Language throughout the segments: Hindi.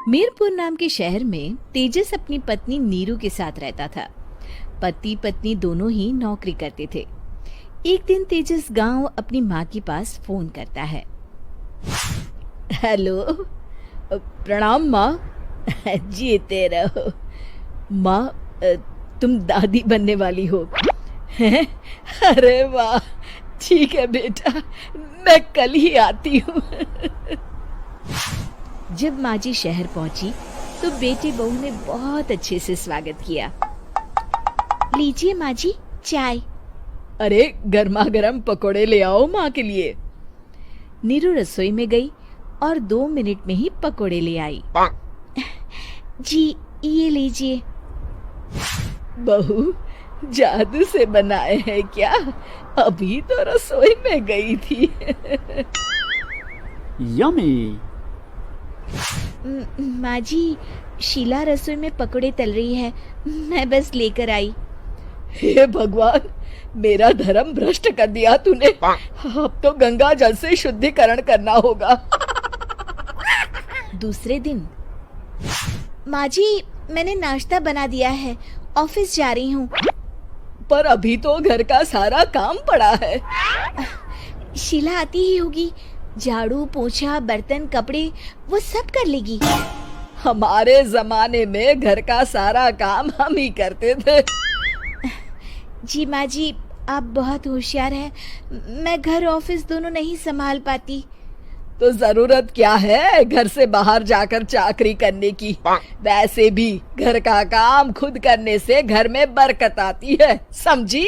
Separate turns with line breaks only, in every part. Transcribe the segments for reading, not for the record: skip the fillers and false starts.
मीरपुर नाम के शहर में तेजस अपनी पत्नी नीरू के साथ रहता था। पति पत्नी दोनों ही नौकरी करते थे। एक दिन तेजस गांव अपनी माँ के पास फोन करता है। हेलो, प्रणाम माँ। जीते रहो माँ, तुम दादी बनने वाली हो हैं? अरे वाह, ठीक है बेटा, मैं कल ही आती हूँ। जब माँ जी शहर पहुंची तो बेटी बहू ने बहुत अच्छे से स्वागत किया। लीजिए माँ जी, चाय। अरे गर्मा गर्म पकोड़े ले आओ माँ के लिए। नीरू रसोई में गई और 2 मिनट में ही पकोड़े ले आई। जी ये लीजिए। बहू, जादू से बनाए हैं क्या? अभी तो रसोई में गई थी।
यम्मी।
माँ जी, शीला रसोई में पकोड़े तल रही है, मैं बस लेकर आई। हे भगवान, मेरा धर्म भ्रष्ट कर दिया तूने। अब तो गंगा जल से शुद्धिकरण करना होगा। दूसरे दिन, माँ जी मैंने नाश्ता बना दिया है, ऑफिस जा रही हूँ। पर अभी तो घर का सारा काम पड़ा है। शीला आती ही होगी, झाड़ू पोछा बर्तन कपड़े वो सब कर लेगी। हमारे जमाने में घर का सारा काम हम ही करते थे। जी माँ जी, आप बहुत होशियार हैं, मैं घर ऑफिस दोनों नहीं संभाल पाती। तो जरूरत क्या है घर से बाहर जाकर चाकरी करने की? वैसे भी घर का काम खुद करने से घर में बरकत आती है, समझी?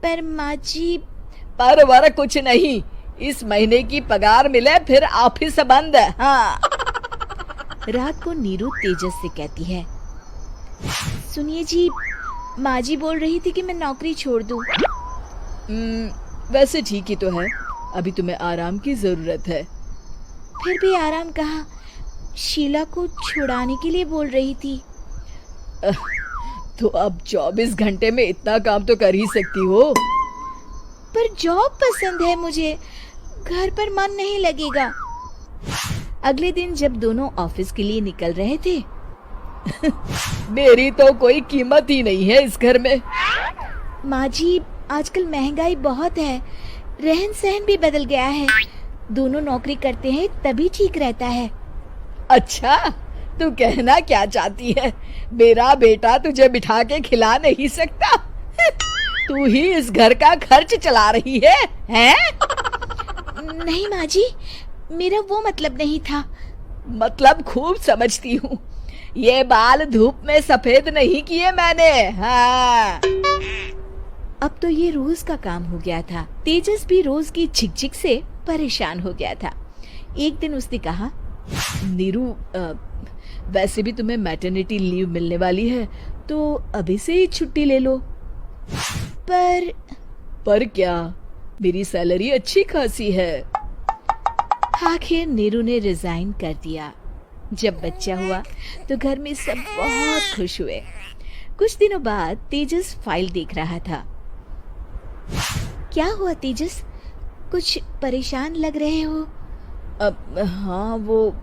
पर माँ जी। पर वर कुछ नहीं, इस महीने की पगार मिले फिर ऑफिस बंद है। हाँ। रात को नीरू तेजस से कहती है, सुनिए जी, माँ जी बोल रही थी कि मैं नौकरी छोड़ दूं। वैसे ठीक ही तो है, अभी तुम्हें आराम की जरूरत है। फिर भी आराम कहाँ, शीला को छुड़ाने के लिए बोल रही थी। तो अब 24 घंटे में इतना काम तो कर ही सकती हो। पर जॉब पसंद है मुझे, घर पर मन नहीं लगेगा। अगले दिन जब दोनों ऑफिस के लिए निकल रहे थे, मेरी तो कोई कीमत ही नहीं है इस घर में। माँ जी, आजकल महंगाई बहुत है, रहन सहन भी बदल गया है, दोनों नौकरी करते हैं तभी ठीक रहता है। अच्छा, तू कहना क्या चाहती है? मेरा बेटा तुझे बिठा के खिला नहीं सकता? तू ही इस घर का खर्च चला रही है, हैं? नहीं माँ जी, मेरा वो मतलब नहीं था। मतलब खूब समझती हूँ, ये बाल धूप में सफेद नहीं किए मैंने। हाँ। अब तो ये रोज का काम हो गया था। तेजस भी रोज की झिकझिक से परेशान हो गया था। एक दिन उसने कहा, नीरू, वैसे भी तुम्हें मैटरनिटी लीव मिलने वाली है, तो अभी से ही छुट्टी ले लो। पर क्या, मेरी सैलरी अच्छी खासी है। आखिर नीरू ने रिजाइन कर दिया। जब बच्चा हुआ तो घर में सब बहुत खुश हुए। कुछ दिनों बाद तेजस फाइल देख रहा था। क्या हुआ तेजस, कुछ परेशान लग रहे हो? अब हाँ, वो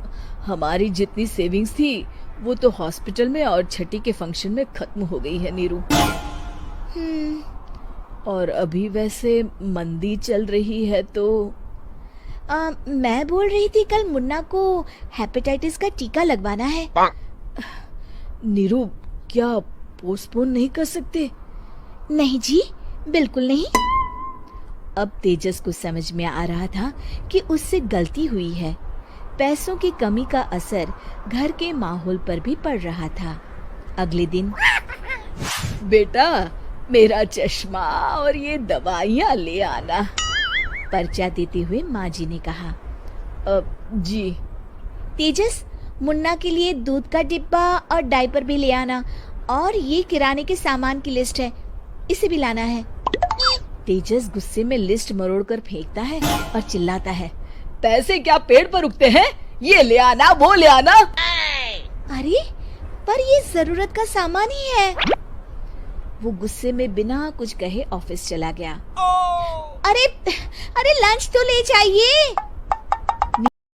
हमारी जितनी सेविंग्स थी वो तो हॉस्पिटल में और छठी के फंक्शन में खत्म हो गई है नीरू। और अभी वैसे मंदी चल रही है तो मैं बोल रही थी कल मुन्ना को हेपेटाइटिस का टीका लगवाना है। नीरू, क्या पोस्टपोन नहीं कर सकते? नहीं जी, बिल्कुल नहीं। अब तेजस को समझ में आ रहा था कि उससे गलती हुई है। पैसों की कमी का असर घर के माहौल पर भी पड़ रहा था। अगले दिन, बेटा मेरा चश्मा और ये दवाइयाँ ले आना, पर्चा देते हुए माँ जी ने कहा। जी। तेजस, मुन्ना के लिए दूध का डिब्बा और डायपर भी ले आना, और ये किराने के सामान की लिस्ट है, इसे भी लाना है। तेजस गुस्से में लिस्ट मरोड़कर फेंकता है और चिल्लाता है, पैसे क्या पेड़ पर उगते हैं? ये ले आना, वो ले आना। अरे पर ये जरूरत का सामान ही है। वो गुस्से में बिना कुछ कहे ऑफिस चला गया। अरे लंच तो ले जाइए।